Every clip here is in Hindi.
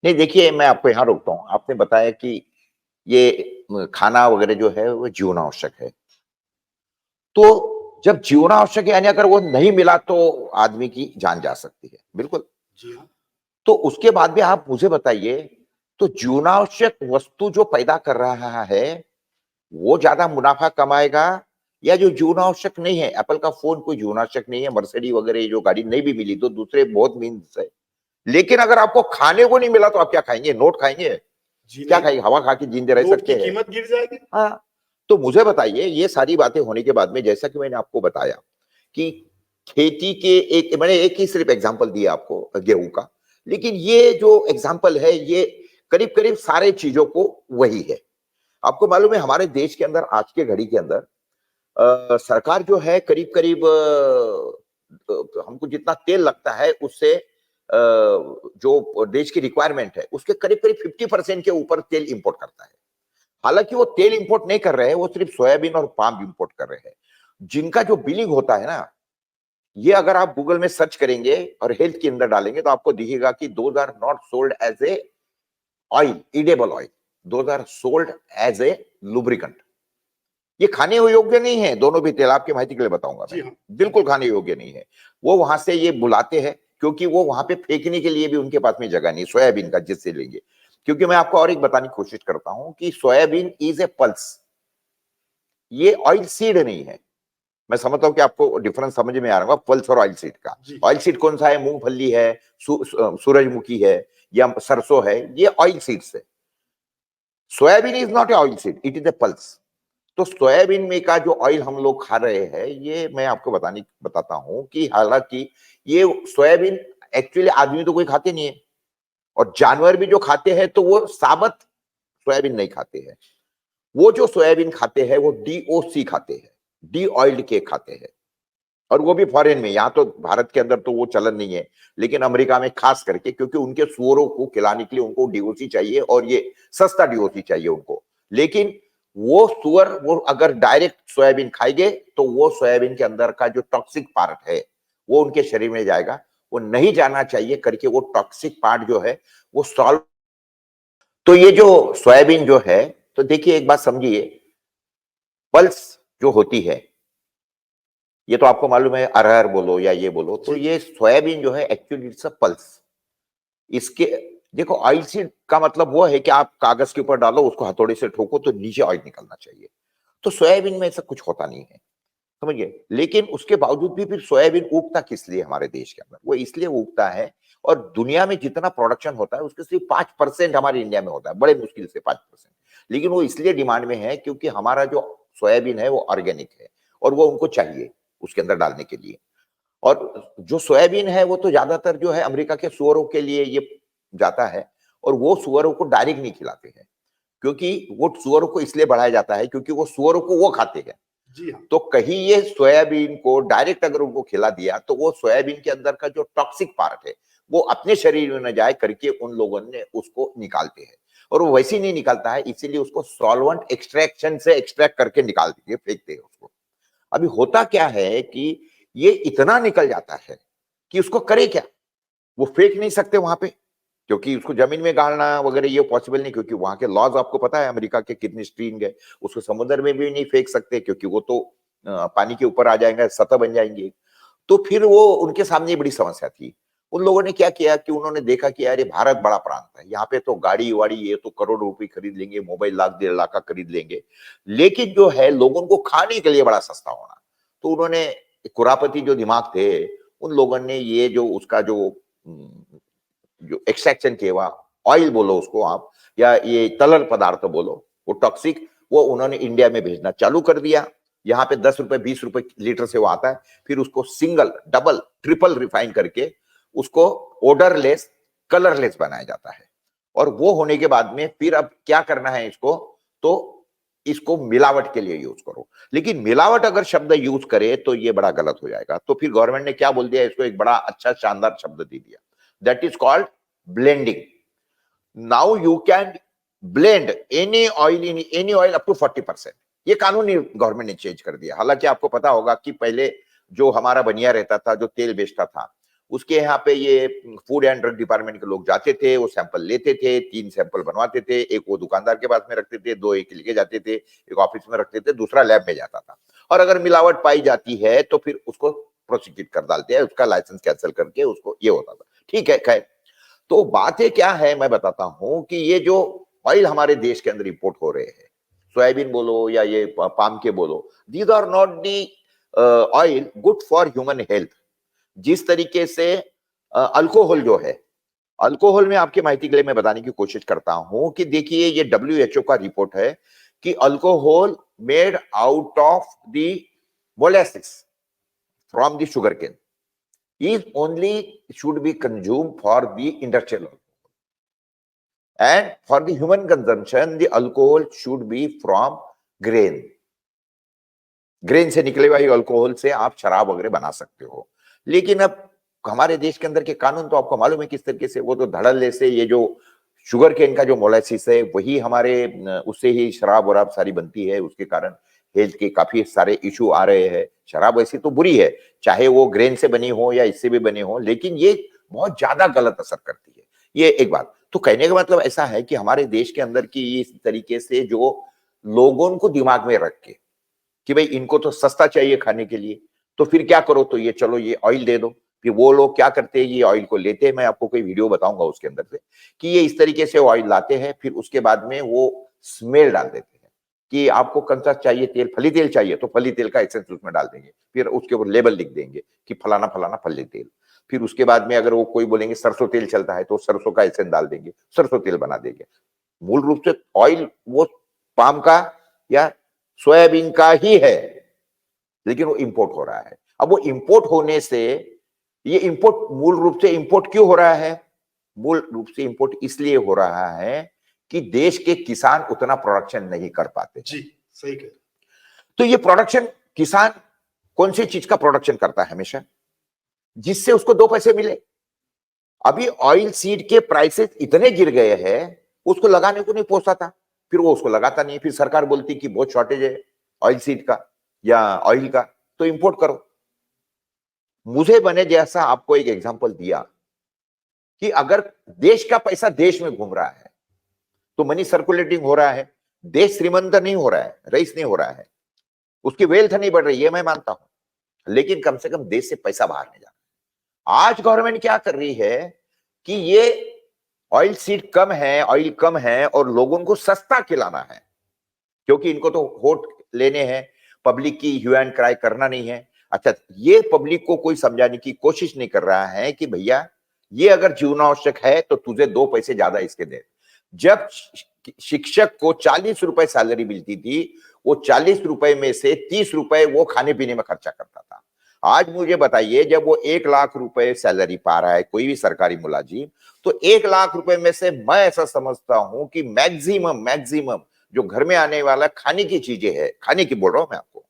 नहीं देखिए, मैं आपको यहाँ रोकता हूँ। आपने बताया कि ये खाना वगैरह जो है वो जीवनावश्यक है। तो जब जीवनावश्यक यानी अगर वो नहीं मिला तो आदमी की जान जा सकती है। बिल्कुल। जी हाँ। तो उसके बाद भी आप मुझे बताइए, तो जीवनावश्यक वस्तु जो पैदा कर रहा है, वो ज़्यादा मुनाफ़ा कमाएगा या जो जीवनावश्यक नहीं है, एप्पल का फ़ोन कोई जीवनावश्यक नहीं है, मर्सिडीज़ वगैरह ये जो गाड़ी नहीं भी मिली तो दूसरे बहुत मीन्स है। लेकिन अगर आपको खाने को नहीं मिला तो आप क्या खाएँगे? नोट खाएँगे? जी क्या नहीं, खाएँगे? हवा खा के जिंदे रह नोट सकते की हैं। कीमत गिर जाएगी। हाँ, तो मुझे बताइए ये सारी बातें होने के बाद में जैसा कि मैंने आपको बताया कि खेती के एक मैंने एक ही सिर्फ एग्ज़ाम्पल दिया आपको गेहूँ का। लेकिन ये जो एग्ज़ाम्पल है ये करीब-करीब सारे चीज़ों को वही है। आपको मालूम है हमारे देश के अंदर आज के घड़ी के अंदर सरकार जो है करीब-करीब हमको जितना तेल लगता है उससे जो देश की रिक्वायरमेंट है उसके करीब-करीब 50% के ऊपर तेल इंपोर्ट करता है। हालाँकि वो तेल इंपोर्ट नहीं कर रहे हैं, वो सिर्फ सोयाबीन और पाम इंपोर्ट कर रहे हैं। जिनका जो बिलिंग होता है ना, ये अगर आप गूगल में सर्च करेंगे और हेल्थ के अंदर डालेंगे तो आपको दिखेगा कि those are not sold as a oil, edible oil, those are sold as a lubricant. ये खाने योग्य नहीं है, दोनों भी तेल आपकी माहिती के लिए बताऊँगा जी मैं। हाँ, जी बिल्कुल खाने योग्य नहीं है। वो वहाँ से ये बुलाते हैं क्योंकि वो वहाँ पे फेंकने के लिए भी उनके पास में जगह नहीं है, सोयाबीन का जिससे लेंगे। क्योंकि मैं आपको और एक बताने की कोशिश करता हूँ कि सोयाबीन इज़ ए पल्स। ये ऑयल सीड नहीं है। मैं समझता हूँ कि आपको डिफरेंस समझ में आ रहा होगा पल्स और ऑयल सीड का। जी, ऑयल सीड कौन-सा है? मूँगफली है, सूरजमुखी है या सरसों है, ये ऑयल सीड्स है। Soybean is not a oil seed, it is a pulse. तो सोयाबीन में का जो ऑयल हम लोग खा रहे हैं, ये मैं आपको बताता हूँ कि हालाँकि ये सोयाबीन एक्चुअली आदमी तो कोई खाते नहीं है और जानवर भी जो खाते हैं तो वो साबुत सोयाबीन नहीं खाते हैं। वो जो सोयाबीन खाते हैं वो डीओसी खाते हैं, डी ऑइल्ड केक खाते हैं और वो भी फॉरेन में। यहाँ तो भारत के अंदर तो वो चलन नहीं है, लेकिन अमेरिका में खास करके क्योंकि उनके सूअरों को खिलाने के लिए उनको डीओसी चाहिए और ये सस्ता डीओसी चाहिए उनको। लेकिन वो सूअर वो अगर डायरेक्ट सोयाबीन खाएंगे तो वो सोयाबीन के अंदर का जो टॉक्सिक पार्ट है वो उनके शरीर में जाएगा। वो नहीं जाना चाहिए करके वो टॉक्सिक पार्ट जो है वो सॉल्व। तो ये जो सोयाबीन जो है, तो देखिए एक बात समझिए, पल्स जो होती है, ये तो आपको मालूम है अरहर बोलो या ये बोलो, तो जी, ये सोयाबीन जो है एक्चुअली इट्स अ पल्स। इसके देखो ऑयल सीड का मतलब वो है कि आप कागज के ऊपर डालो, उसको हथौड़े से ठोको तो नीचे ऑयल निकलना चाहिए। तो सोयाबीन में ऐसा कुछ होता नहीं है, समझिए। लेकिन उसके बावजूद भी फिर सोयाबीन उगता किस लिए हमारे देश के अंदर? वो इसलिए उगता है और दुनिया में जितना प्रोडक्शन होता है उसके सिर्फ 5% हमारे इंडिया में होता है, बड़े मुश्किल से 5%। लेकिन वो इसलिए डिमांड में है क्योंकि हमारा जो सोयाबीन है वो ऑर्गेनिक है और वो उनको चाहिए उसके अंदर डालने के लिए। और जो सोयाबीन है वो तो ज्यादातर जो है अमेरिका के सुअरों के लिए ये जाता है और वो सुअरों को डायरेक्ट नहीं खिलाते हैं क्योंकि वो सुअरों को इसलिए बढ़ाया जाता है क्योंकि वो सुअरों को वो खाते हैं। जी हाँ, तो कहीं ये सोयाबीन को डायरेक्ट अगर उनको खिला दिया तो वो सोयाबीन के अंदर का जो टॉक्सिक पार्ट है वो अपने शरीर में न जाए करके उन लोगों ने उसको निकालते हैं। और वो वैसे ही नहीं निकलता है, इसीलिए उसको सॉल्वेंट एक्सट्रैक्शन से एक्सट्रैक्ट करके निकाल देंगे, फेंकते हैं उसको। अभी होता क्या है कि ये इतना निकल जाता है कि उसको करे क्या? वो फेंक नहीं सकते वहां पे क्योंकि उसको जमीन में गाड़ना वगैरह ये पॉसिबल नहीं, क्योंकि वहां के लॉज आपको पता है अमेरिका के कितने स्ट्रिंग है। उसको समुद्र में भी नहीं फेंक सकते क्योंकि वो तो पानी के ऊपर आ जाएगा, सतह बन जाएंगे। तो फिर वो उनके सामने बड़ी समस्या थी। उन लोगों ने क्या किया कि उन्होंने देखा कि यार ये भारत बड़ा प्रांत है, यहाँ पे तो गाड़ी वाड़ी ये तो करोड़ों रुपए खरीद लेंगे, मोबाइल लाख 1.5 लाख का खरीद लेंगे, लेकिन जो है लोगों को खाने के लिए बड़ा सस्ता होना। तो उन्होंने कुरापति जो दिमाग थे उन लोगों ने ये जो उसका जो एक्सट्रैक्शन किया हुआ ऑयल बोलो उसको आप या ये तरल पदार्थ बोलो, वो टॉक्सिक, वो उन्होंने इंडिया में भेजना चालू कर दिया। यहाँ पे 10 रुपए 20 रुपए लीटर से वो आता है। फिर उसको सिंगल डबल ट्रिपल रिफाइन करके उसको ओडरलेस कलरलेस बनाया जाता है। और वो होने के बाद में फिर अब क्या करना है इसको, तो इसको मिलावट के लिए यूज करो। लेकिन मिलावट अगर शब्द यूज करे तो ये बड़ा गलत हो जाएगा। तो फिर गवर्नमेंट ने क्या बोल दिया, इसको एक बड़ा अच्छा शानदार शब्द दे दिया, that is called blending. Now you can blend any oil up to 40%। ये कानून गवर्नमेंट ने चेंज कर दिया। हालांकि आपको पता होगा कि पहले जो हमारा बनिया रहता था, जो तेल बेचता था, उसके यहाँ पे ये फूड एंड ड्रग डिपार्टमेंट के लोग जाते थे, वो सैंपल लेते थे, 3 सैंपल बनवाते थे, एक वो दुकानदार के पास में रखते थे, 2 एक लेके जाते थे, एक ऑफिस में रखते थे, दूसरा लैब में जाता था। और अगर मिलावट पाई जाती है तो फिर उसको प्रोसिक्यूट कर डालते हैं, उसका लाइसेंस कैंसिल करके उसको ये होता था। ठीक है, खैर। तो बातें क्या है मैं बताता हूं कि ये जो ऑयल हमारे देश के अंदर इंपोर्ट हो रहे हैं, सोयाबीन बोलो या ये पाम के बोलो, these are not the oil good for human health. जिस तरीके से अल्कोहल जो है, अल्कोहल में आपकी माहिती के लिए मैं बताने की कोशिश करता हूं कि देखिए ये WHO का रिपोर्ट है कि alcohol made out of the molasses from the sugar cane is only should be consumed for the industrial and for the human consumption the alcohol should be from grain से निकले हुए अल्कोहल से आप शराब वगैरह बना सकते हो। लेकिन अब हमारे देश के अंदर के कानून तो आपको मालूम है किस तरीके से, वो तो धड़ल्ले से ये जो शुगर केन का जो मोलासिस है वही हमारे उससे ही शराब वराब सारी बनती है, उसके कारण हेल्थ के काफी सारे इशू आ रहे हैं। शराब वैसी तो बुरी है, चाहे वो ग्रेन से बनी हो या इससे भी बनी हो, लेकिन ये बहुत ज्यादा गलत असर करती है। ये एक बात। तो कहने का मतलब ऐसा है कि हमारे देश के अंदर की इस तरीके से जो लोगों को दिमाग में रख के कि भाई इनको तो सस्ता चाहिए खाने के लिए, तो फिर क्या करो, तो ये चलो ये ऑयल दे दो। फिर वो लोग क्या करते हैं, ये ऑयल को लेते हैं, मैं आपको कोई वीडियो बताऊंगा उसके अंदर से कि ये इस तरीके से ऑयल लाते हैं, फिर उसके बाद में वो स्मेल डाल देते हैं कि आपको कौन सा चाहिए तेल, फली तेल चाहिए तो फली तेल का एसेंस उसमें डाल देंगे, फिर उसके ऊपर लेबल लिख देंगे कि फलाना फलाना फली तेल। फिर उसके बाद में अगर वो कोई बोलेंगे सरसों तेल चलता है तो सरसों का एसेंस डाल देंगे, सरसों तेल बना देंगे। मूल रूप से ऑयल वो पाम का या सोयाबीन का ही है, लेकिन वो इंपोर्ट हो रहा है। अब वो इंपोर्ट होने से, ये इंपोर्ट मूल रूप से इंपोर्ट क्यों हो रहा है? मूल रूप से इंपोर्ट इसलिए हो रहा है कि देश के किसान उतना प्रोडक्शन नहीं कर पाते। जी, सही कह। तो ये प्रोडक्शन, किसान कौन सी चीज का प्रोडक्शन करता है हमेशा? जिससे उसको 2 पैसे मिले। अभी ऑयल सीड के प्राइसेस इतने गिर गए हैं, उसको लगाने को नहीं पहुंचता था, फिर वो उसको लगाता नहीं, फिर सरकार बोलती कि बहुत शॉर्टेज है ऑयल सीड का या ऑयल का, तो इंपोर्ट करो। मुझे बने जैसा आपको एक एग्जांपल दिया कि अगर देश का पैसा देश में घूम रहा है तो मनी सर्कुलेटिंग हो रहा है, देश श्रीमंत नहीं हो रहा है, रईस नहीं हो रहा है, उसकी वेल्थ नहीं बढ़ रही है, मैं मानता हूं, लेकिन कम से कम देश से पैसा बाहर नहीं जा रहा। आज गवर्नमेंट क्या कर रही है कि ये ऑयल सीड कम है, ऑयल कम है और लोगों को सस्ता खिलाना है, क्योंकि इनको तो वोट लेने हैं, पब्लिक की ह्यू एंड क्राई करना नहीं है। अच्छा, ये पब्लिक को कोई समझाने की कोशिश नहीं कर रहा है कि भैया ये अगर जीवनावश्यक है तो तुझे 2 पैसे ज्यादा इसके दे। जब शिक्षक को 40 रुपए सैलरी मिलती थी, वो 40 रुपए में से 30 रुपए वो खाने पीने में खर्चा करता था। आज मुझे बताइए, जब वो 1 लाख रुपए सैलरी पा रहा है कोई भी सरकारी मुलाजिम, तो 1 लाख रुपए में से मैं ऐसा समझता हूं कि मैक्सिमम जो घर में आने वाला खाने की चीजें है, खाने की बोल रहा हूं मैं आपको,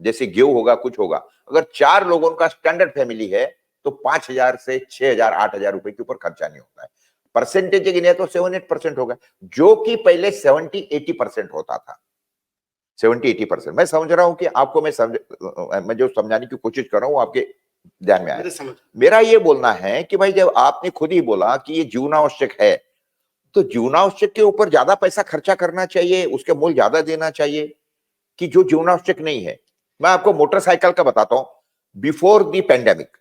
जैसे गेहूं होगा, कुछ होगा, अगर 4 लोगों का स्टैंडर्ड फैमिली है तो 5,000 से 6,000 8,000 रुपए के ऊपर खर्चा नहीं होता है। परसेंटेज गिने तो 7-8% होगा, जो कि पहले 70-80% होता था। 70-80%। मैं समझ रहा हूं कि आपको मैं जो समझाने की कोशिश कर रहा हूं आपके ध्यान में आया। मेरा ये बोलना है कि भाई जब आपने खुद ही बोला कि ये जीवनावश्यक है, तो जीवनावश्यक के ऊपर ज्यादा पैसा खर्चा करना चाहिए, उसके मूल्य ज्यादा देना चाहिए कि जो जीवनावश्यक नहीं है। मैं आपको मोटरसाइकिल का बताता हूं। बिफोर द पैंडेमिक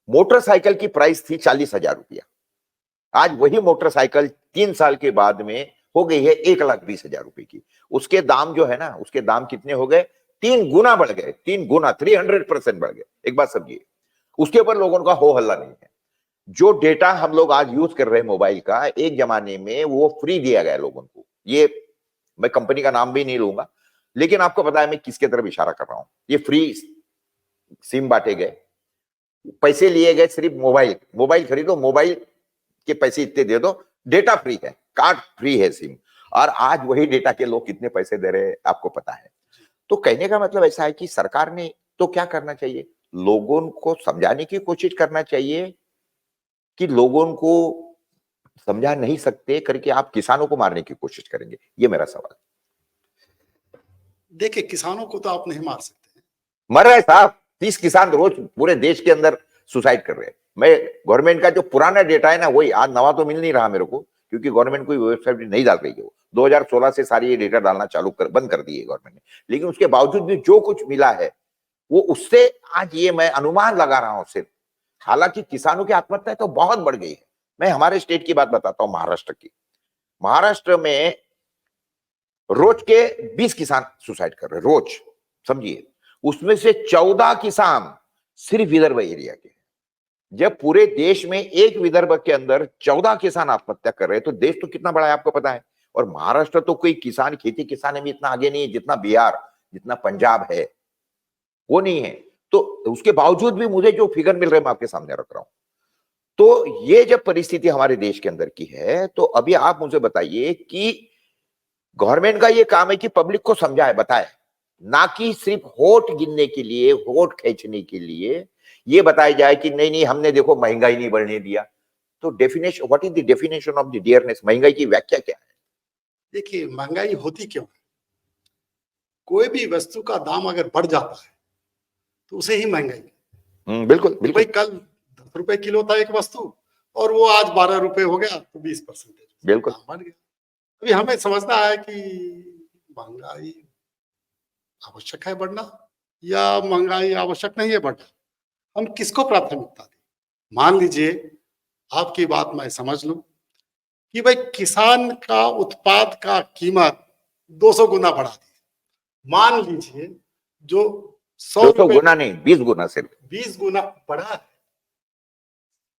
मोटरसाइकिल की प्राइस थी 40,000 रुपया। आज वही मोटरसाइकिल 3 साल के बाद में हो गई है 1,20,000 रुपए की। उसके दाम जो है ना, उसके दाम कितने हो गए? 3 गुना बढ़ गए, 3 गुना, 300% बढ़ गए। एक बात समझिए, उसके ऊपर लोगों का हो हल्ला नहीं है। जो डेटा हम लोग आज यूज कर रहे हैं मोबाइल का, एक जमाने में वो फ्री दिया गया लोगों को। ये मैं कंपनी का नाम भी नहीं लूंगा, लेकिन आपको पता है मैं किसके तरफ इशारा कर रहा हूं। ये फ्री सिम बांटे गए, पैसे लिए गए, सिर्फ मोबाइल खरीदो, मोबाइल के पैसे इतने दे दो, डेटा फ्री है, कार्ड फ्री है, सिम। और आज वही डेटा के लोग कितने पैसे दे रहे हैं आपको पता है। तो कहने का मतलब ऐसा है कि सरकार ने तो क्या करना चाहिए, लोगों को समझाने की कोशिश करना चाहिए कि लोगों को समझा नहीं सकते करके आप किसानों को मारने की कोशिश करेंगे। ये मेरा सवाल। देखिए, किसानों को तो आप नहीं मार सकते। मर रहे साहब, 30 किसान रोज पूरे देश के अंदर सुसाइड कर रहे हैं। मैं गवर्नमेंट का जो पुराना डेटा है ना, वही, आज नवा तो मिल नहीं रहा मेरे को, क्योंकि गवर्नमेंट कोई वेबसाइट नहीं डाल रही है। वो 2016 से सारी ये डेटा डालना बंद कर दी है गवर्नमेंट ने, लेकिन उसके बावजूद भी जो कुछ मिला है वो उससे आज ये मैं अनुमान लगा रहा हूं सिर्फ। हालांकि किसानों की आत्महत्या तो बहुत बढ़ गई है। मैं हमारे स्टेट की बात बताता हूं, महाराष्ट्र की। महाराष्ट्र में रोज के 20 किसान सुसाइड कर रहे हैं, रोज, समझिए। उसमें से 14 किसान सिर्फ विदर्भ एरिया के। जब पूरे देश में एक विदर्भ के अंदर 14 किसान आत्महत्या कर रहे हैं, तो देश तो कितना बड़ा है आपको पता है। और महाराष्ट्र तो कोई किसान, खेती किसान में इतना आगे नहीं है जितना बिहार, जितना पंजाब है, वो नहीं है। तो उसके बावजूद भी मुझे जो फिगर मिल रहे हैं मैं आपके सामने रख रहा हूं। तो ये जब परिस्थिति हमारे देश के अंदर की है, तो अभी आप मुझे बताइए कि गवर्नमेंट का ये काम है कि पब्लिक को समझाए, बताए, ना कि सिर्फ वोट गिनने के लिए, वोट खींचने के लिए ये बताया जाए कि नहीं नहीं हमने देखो महंगाई नहीं बढ़ने दिया। तो definition, what is the definition of the dearness? महंगाई की व्याख्या क्या है? देखिए, महंगाई होती क्यों? कोई भी वस्तु का दाम अगर बढ़ जाता है तो उसे ही महंगाई। बिल्कुल बिल्कुल। भाई कल 10 रुपए किलो था एक वस्तु और वो आज 12 रुपए हो गया, तो 20% बिल्कुल बढ़ गया। अभी हमें समझना है कि महंगाई आवश्यक है बढ़ना या महंगाई आवश्यक नहीं है बढ़ना, हम किसको प्राथमिकता दें? मान लीजिए, आपकी बात मैं समझ लूं कि भाई किसान का उत्पाद का कीमत 200 गुना बढ़ा दी। मान लीजिए जो 200 गुना नहीं, 20 गुना, सिर्फ 20 गुना बढ़ा है।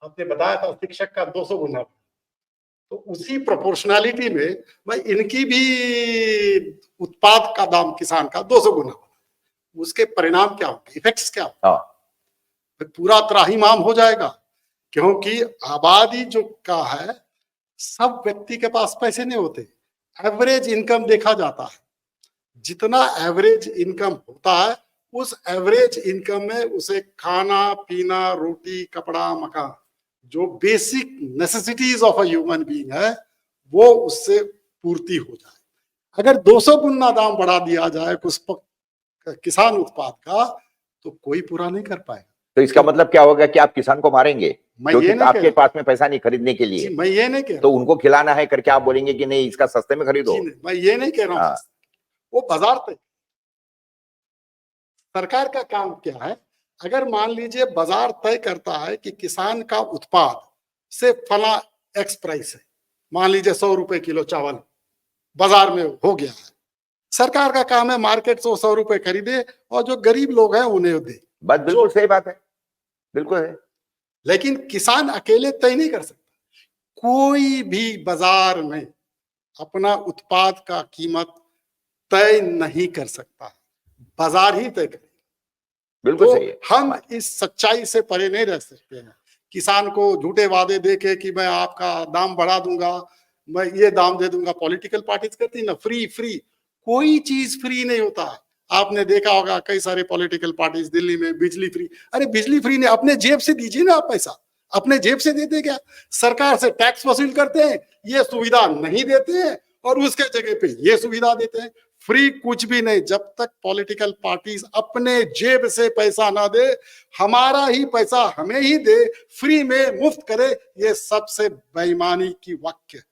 आपने बताया था शिक्षक का 200 गुना, तो उसी प्रोपोर्शनैलिटी में भाई इनकी भी उत्पाद का दाम किसान का 200 गुना, उसके परिणाम क्या होंगे, इफेक्ट्स क्या होंगे? पूरा त्राहिमाम हो जाएगा, क्योंकि आबादी जो का है, सब व्यक्ति के पास पैसे नहीं होते। एवरेज इनकम देखा जाता है, जितना एवरेज इनकम होता है उस एवरेज इनकम में उसे खाना पीना, रोटी, कपड़ा, मकान, जो basic necessities of a human being है, वो उससे पूर्ति हो जाए। अगर 200 गुना दाम बढ़ा दिया जाए कुछ किसान उत्पाद का, तो कोई पूरा नहीं कर पाएगा। तो इसका मतलब क्या होगा कि आप किसान को मारेंगे क्योंकि आपके पास में पैसा नहीं खरीदने के लिए। मैं ये नहीं कह रहा, तो उनको खिलाना है करके आप बोलेंगे कि नहीं इसका सस्ते में खरीदो। मैं ये नहीं कह रहा हूँ, वो बाजार तय। सरकार का काम क्या है? अगर मान लीजिए बाजार तय करता है कि किसान का उत्पाद से फला एक्स प्राइस है, मान लीजिए 100 रुपए किलो चावल बाजार में हो गया है, सरकार का काम है मार्केट से 100 रुपए खरीदे और जो गरीब लोग हैं उन्हें दे। बात बिल्कुल सही बात है, बिल्कुल है। लेकिन किसान अकेले तय नहीं कर सकता। कोई भी बाजार में अपना उत्पाद का कीमत तय नहीं कर सकता, बाजार ही तय करे। बिल्कुल तो सही है। हम इस सच्चाई से परे नहीं रह सकते हैं। किसान को झूठे वादे देके कि मैं आपका दाम बढ़ा दूंगा, मैं ये दाम दे दूंगा। पॉलिटिकल पार्टीज करती ना फ्री फ्री, कोई चीज फ्री नहीं होता है। आपने देखा होगा कई सारे पॉलिटिकल पार्टीज दिल्ली में बिजली फ्री, अरे बिजली फ्री ने अपने जेब से दीजिए ना, आप पैसा अपने जेब से देते क्या? सरकार से टैक्स वसूल करते हैं, ये सुविधा नहीं देते हैं और उसके जगह पे ये सुविधा देते हैं। फ्री कुछ भी नहीं। जब तक पॉलिटिकल पार्टीज अपने जेब से पैसा ना दे, हमारा ही पैसा हमें ही दे, फ्री में मुफ्त करे, ये सबसे बेईमानी की वाक्य।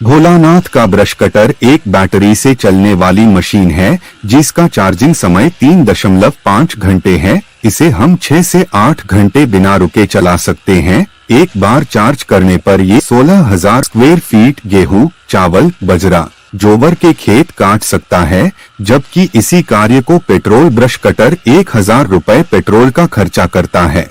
भोलानाथ का ब्रश कटर एक बैटरी से चलने वाली मशीन है जिसका चार्जिंग समय 3.5 घंटे है। इसे हम 6 से 8 घंटे बिना रुके चला सकते हैं। एक बार चार्ज करने पर ये 16,000 स्क्वायर फीट गेहूं, चावल, बजरा, जोवर के खेत काट सकता है, जबकि इसी कार्य को पेट्रोल ब्रश कटर 1,000 रुपए पेट्रोल का खर्चा करता है।